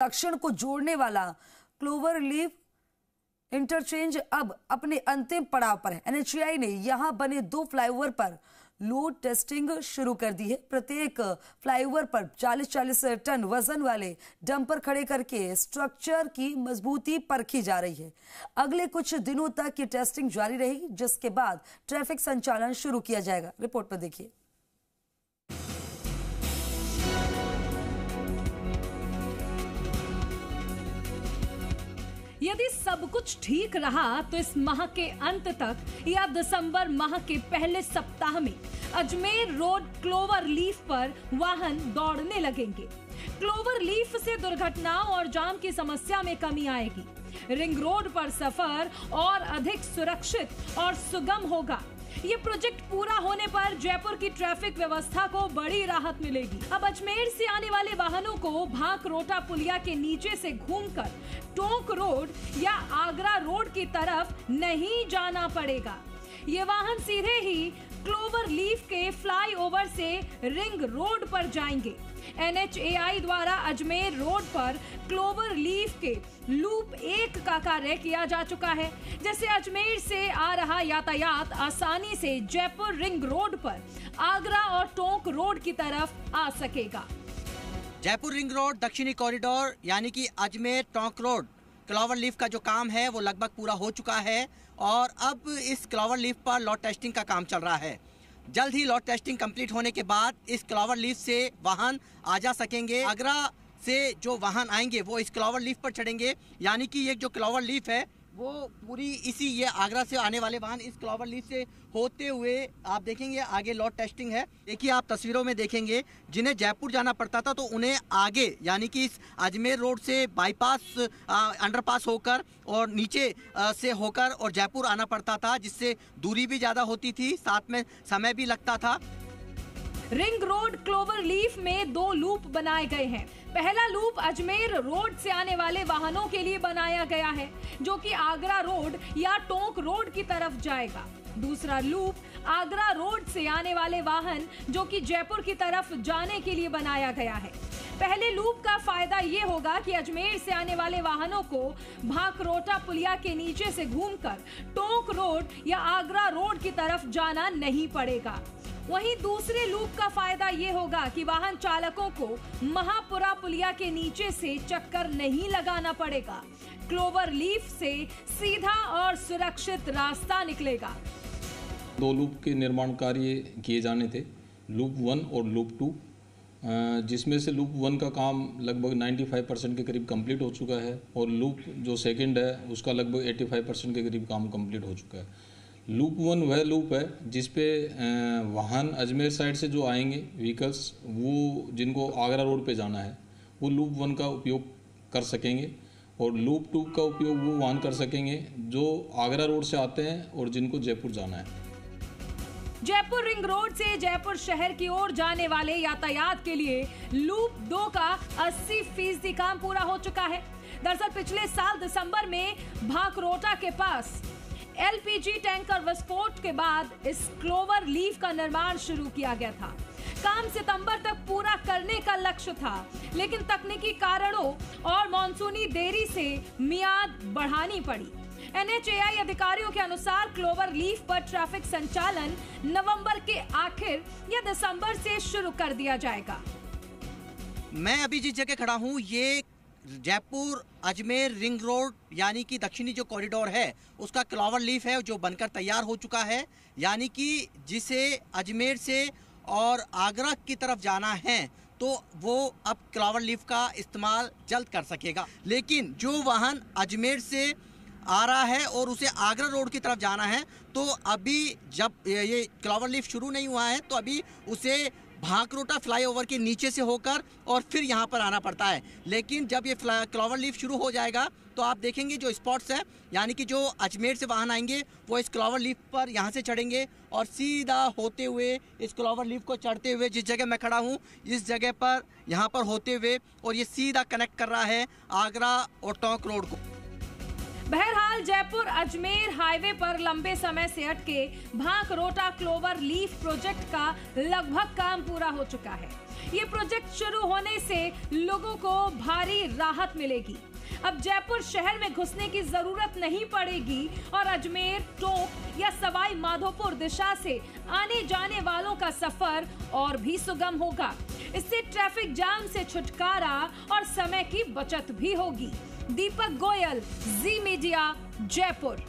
दक्षिण को जोड़ने वाला क्लोवर लीफ इंटरचेंज अब अपने अंतिम पड़ाव पर है। एनएचएआई ने यहां बने 2 फ्लाईओवर पर लोड टेस्टिंग शुरू कर दी है। प्रत्येक फ्लाईओवर पर 40-40 टन वजन वाले डंपर खड़े करके स्ट्रक्चर की मजबूती परखी जा रही है। अगले कुछ दिनों तक ये टेस्टिंग जारी रहेगी, जिसके बाद ट्रैफिक संचालन शुरू किया जाएगा। रिपोर्ट पर देखिए। यदि सब कुछ ठीक रहा तो इस माह के अंत तक या दिसंबर माह के पहले सप्ताह में अजमेर रोड क्लोवर लीफ पर वाहन दौड़ने लगेंगे। क्लोवर लीफ से दुर्घटनाओं और जाम की समस्या में कमी आएगी। रिंग रोड पर सफर और अधिक सुरक्षित और सुगम होगा। ये प्रोजेक्ट पूरा होने पर जयपुर की ट्रैफिक व्यवस्था को बड़ी राहत मिलेगी। अब अजमेर से आने वाले वाहनों को भांकरोटा पुलिया के नीचे से घूमकर टोंक रोड या आगरा रोड की तरफ नहीं जाना पड़ेगा। ये वाहन सीधे ही क्लोवर लीफ के फ्लाईओवर से रिंग रोड पर जाएंगे। एनएचएआई द्वारा अजमेर रोड पर क्लोवर लीफ के लूप 1 का कार्य किया जा चुका है, जिससे अजमेर से आ रहा यातायात आसानी से जयपुर रिंग रोड पर आगरा और टोंक रोड की तरफ आ सकेगा। जयपुर रिंग रोड दक्षिणी कॉरिडोर यानी कि Ajmer Tonk road clover leaf का जो काम है वो लगभग पूरा हो चुका है और अब इस क्लोवर लीफ पर लॉट टेस्टिंग का काम चल रहा है। जल्द ही लॉट टेस्टिंग कंप्लीट होने के बाद इस क्लोवर लीफ से वाहन आ जा सकेंगे। आगरा से जो वाहन आएंगे वो इस क्लोवर लीफ पर चढ़ेंगे, यानी कि ये जो क्लोवर लीफ है वो पूरी ये आगरा से आने वाले वाहन इस क्लोवर लीफ से होते हुए आप देखेंगे आगे लॉट टेस्टिंग है। देखिए आप तस्वीरों में देखेंगे जिन्हें जयपुर जाना पड़ता था तो उन्हें आगे यानी कि इस अजमेर रोड से बाईपास अंडरपास होकर और नीचे से होकर और जयपुर आना पड़ता था, जिससे दूरी भी ज़्यादा होती थी, साथ में समय भी लगता था। रिंग रोड क्लोवर लीफ में 2 लूप बनाए गए हैं। पहला लूप अजमेर रोड से आने वाले वाहनों के लिए बनाया गया है, जो कि आगरा रोड या टोंक रोड की तरफ जाएगा। दूसरा लूप आगरा रोड से आने वाले वाहन जो कि जयपुर की तरफ जाने के लिए बनाया गया है। पहले लूप का फायदा ये होगा कि अजमेर से आने वाले वाहनों को भांकरोटा पुलिया के नीचे से घूमकर टोंक रोड या आगरा रोड की तरफ जाना नहीं पड़ेगा। वहीं दूसरे लूप का फायदा ये होगा कि वाहन चालकों को महापुरा पुलिया के नीचे से चक्कर नहीं लगाना पड़ेगा। क्लोवर लीफ से सीधा और सुरक्षित रास्ता निकलेगा। 2 लूप के निर्माण कार्य किए जाने थे, लूप 1 और लूप 2, जिसमें से लूप 1 का काम लगभग 95% के करीब कंप्लीट हो चुका है और लूप जो सेकंड है उसका लगभग 85% के करीब काम कंप्लीट हो चुका है। लूप 1 वह लूप है जिसपे वाहन अजमेर साइड से जो आएंगे व्हीकल्स, वो जिनको आगरा रोड पे जाना है वो लूप 1 का उपयोग कर सकेंगे और लूप 2 का उपयोग वो वाहन कर सकेंगे जो आगरा रोड से आते हैं और जिनको जयपुर जाना है। जयपुर रिंग रोड से जयपुर शहर की ओर जाने वाले यातायात के लिए लूप 2 का 80% काम पूरा हो चुका है। दरअसल पिछले साल दिसंबर में भांकरोटा के पास एलपीजी टैंकर विस्फोट के बाद इस क्लोवर लीफ का निर्माण शुरू किया गया था। काम सितंबर तक पूरा करने का लक्ष्य था, लेकिन तकनीकी कारणों और मॉनसूनी देरी से मियाद बढ़ानी पड़ी। एनएचएआई अधिकारियों के अनुसार क्लोवर लीफ पर ट्रैफिक संचालन नवंबर के आखिर या दिसंबर से शुरू कर दिया जाएगा। मैं अभी जिस जगह खड़ा हूँ ये जयपुर अजमेर रिंग रोड यानी कि दक्षिणी जो कॉरिडोर है उसका क्लोवर लीफ है जो बनकर तैयार हो चुका है, यानी कि जिसे अजमेर से और आगरा की तरफ जाना है तो वो अब क्लोवर लीफ का इस्तेमाल जल्द कर सकेगा। लेकिन जो वाहन अजमेर से आ रहा है और उसे आगरा रोड की तरफ जाना है तो अभी जब ये क्लोवर लीफ शुरू नहीं हुआ है तो अभी उसे भांकरोटा फ्लाईओवर के नीचे से होकर और फिर यहाँ पर आना पड़ता है। लेकिन जब ये क्लोवर लीफ शुरू हो जाएगा तो आप देखेंगे जो स्पॉट्स हैं यानी कि जो अजमेर से वाहन आएंगे वो इस क्लोवर लीफ पर यहाँ से चढ़ेंगे और सीधा होते हुए इस क्लोवर लीफ को चढ़ते हुए जिस जगह मैं खड़ा हूँ इस जगह पर यहाँ पर होते हुए और ये सीधा कनेक्ट कर रहा है आगरा और टोंक रोड को। बहरहाल जयपुर अजमेर हाईवे पर लंबे समय से अटके भांकरोटा क्लोवर लीफ प्रोजेक्ट का लगभग काम पूरा हो चुका है। ये प्रोजेक्ट शुरू होने से लोगों को भारी राहत मिलेगी। अब जयपुर शहर में घुसने की जरूरत नहीं पड़ेगी और अजमेर, टोंक या सवाई माधोपुर दिशा से आने जाने वालों का सफर और भी सुगम होगा। इससे ट्रैफिक जाम से छुटकारा और समय की बचत भी होगी। दीपक गोयल, जी मीडिया, जयपुर।